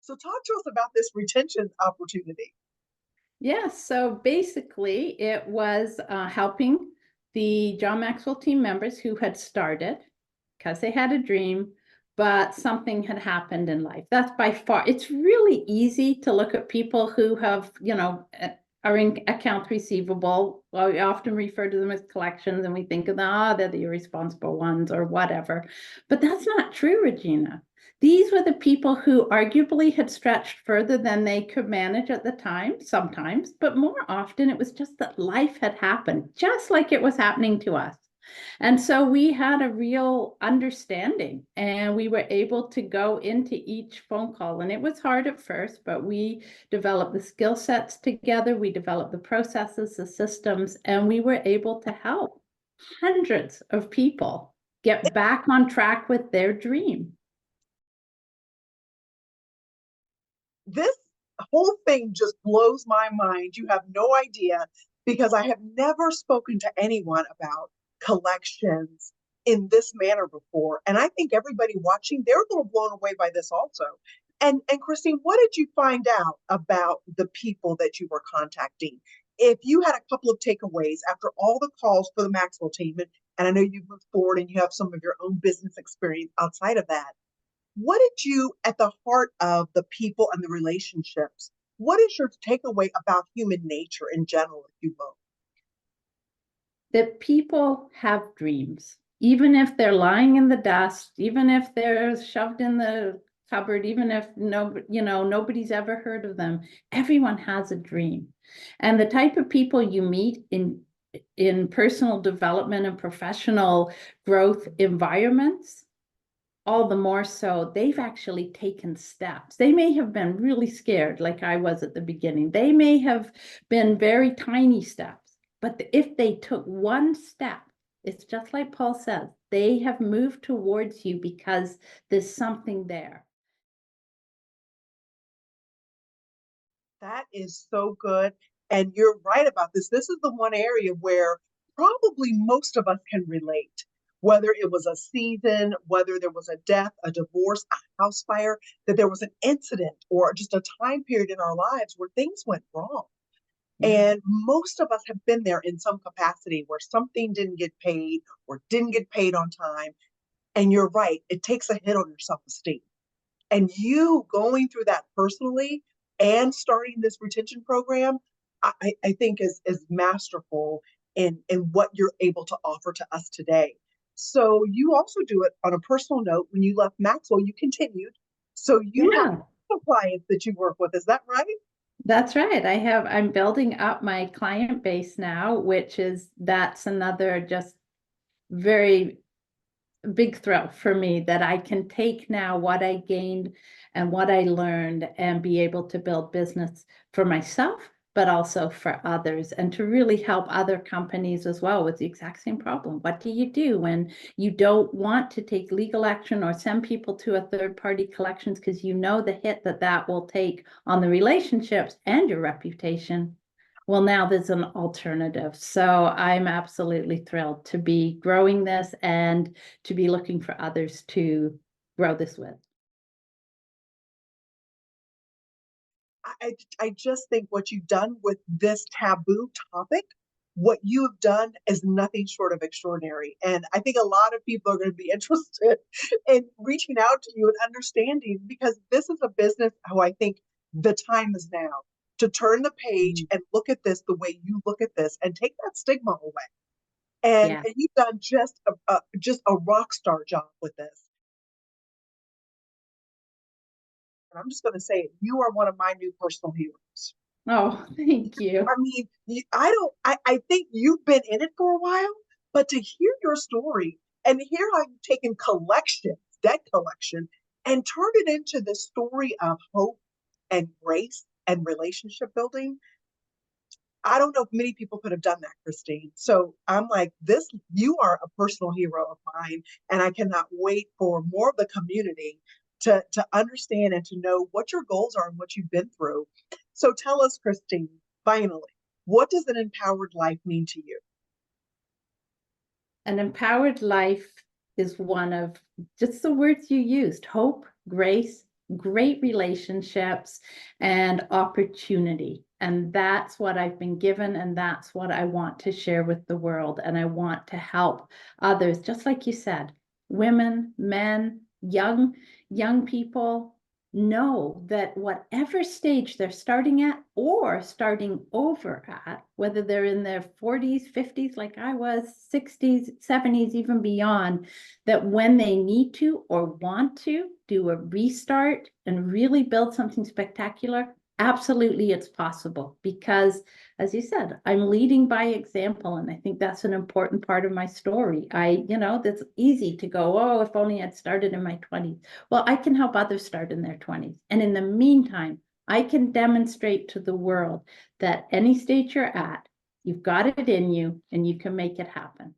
So talk to us about this retention opportunity. Yeah, so basically it was helping the John Maxwell team members who had started because they had a dream, but something had happened in life. That's by far, it's really easy to look at people who have, are in accounts receivable. Well, we often refer to them as collections and we think of them, they're the irresponsible ones or whatever. But that's not true, Regina. These were the people who arguably had stretched further than they could manage at the time, sometimes, but more often it was just that life had happened, just like it was happening to us. And so we had a real understanding and we were able to go into each phone call. And it was hard at first, but we developed the skill sets together. We developed the processes, the systems, and we were able to help hundreds of people get back on track with their dream. This whole thing just blows my mind. You have no idea because I have never spoken to anyone about collections in this manner before. And I think everybody watching, they're a little blown away by this also. And Christine, what did you find out about the people that you were contacting? If you had a couple of takeaways after all the calls for the Maxwell team, and I know you've moved forward and you have some of your own business experience outside of that, what did you, at the heart of the people and the relationships, what is your takeaway about human nature in general, if you will? That people have dreams, even if they're lying in the dust, even if they're shoved in the cupboard, even if nobody's ever heard of them. Everyone has a dream. And the type of people you meet in personal development and professional growth environments, all the more so, they've actually taken steps. They may have been really scared, like I was at the beginning. They may have been very tiny steps, but if they took one step, it's just like Paul says, they have moved towards you because there's something there. That is so good. And you're right about this. This is the one area where probably most of us can relate, whether it was a season, whether there was a death, a divorce, a house fire, that there was an incident or just a time period in our lives where things went wrong. Yeah. And most of us have been there in some capacity where something didn't get paid or didn't get paid on time. And you're right, it takes a hit on your self esteem. And you going through that personally and starting this retention program, I think is masterful in what you're able to offer to us today. So you also do it on a personal note. When you left Maxwell, you continued. So you have Yeah. clients that you work with. Is that right? That's right. I'm building up my client base now, that's another just very big thrill for me that I can take now what I gained and what I learned and be able to build business for myself, but also for others, and to really help other companies as well with the exact same problem. What do you do when you don't want to take legal action or send people to a third-party collections because you know the hit that will take on the relationships and your reputation? Well, now there's an alternative. So I'm absolutely thrilled to be growing this and to be looking for others to grow this with. I just think what you've done with this taboo topic, what you have done is nothing short of extraordinary. And I think a lot of people are going to be interested in reaching out to you and understanding because this is a business how I think the time is now to turn the page and look at this the way you look at this and take that stigma away. Yeah. And you've done just a rock star job with this. And I'm just going to say it, you are one of my new personal heroes. Oh, thank you. I mean, I don't, I think you've been in it for a while, but to hear your story and hear how you've taken collections, debt collection, and turned it into the story of hope and grace and relationship building, I don't know if many people could have done that, Christine. So I'm like, this, you are a personal hero of mine. And I cannot wait for more of the community to understand and to know what your goals are and what you've been through. So tell us, Christine, finally, what does an empowered life mean to you? An empowered life is one of just the words you used: hope, grace, great relationships and opportunity. And that's what I've been given, and that's what I want to share with the world. And I want to help others, just like you said, women, men, young people, know that whatever stage they're starting at or starting over at, whether they're in their 40s, 50s, like I was, 60s, 70s, even beyond, that when they need to or want to do a restart and really build something spectacular, absolutely it's possible. Because as you said, I'm leading by example, and I think that's an important part of my story. That's easy to go, oh, if only I'd started in my 20s. Well, I can help others start in their 20s. And in the meantime, I can demonstrate to the world that any stage you're at, you've got it in you and you can make it happen.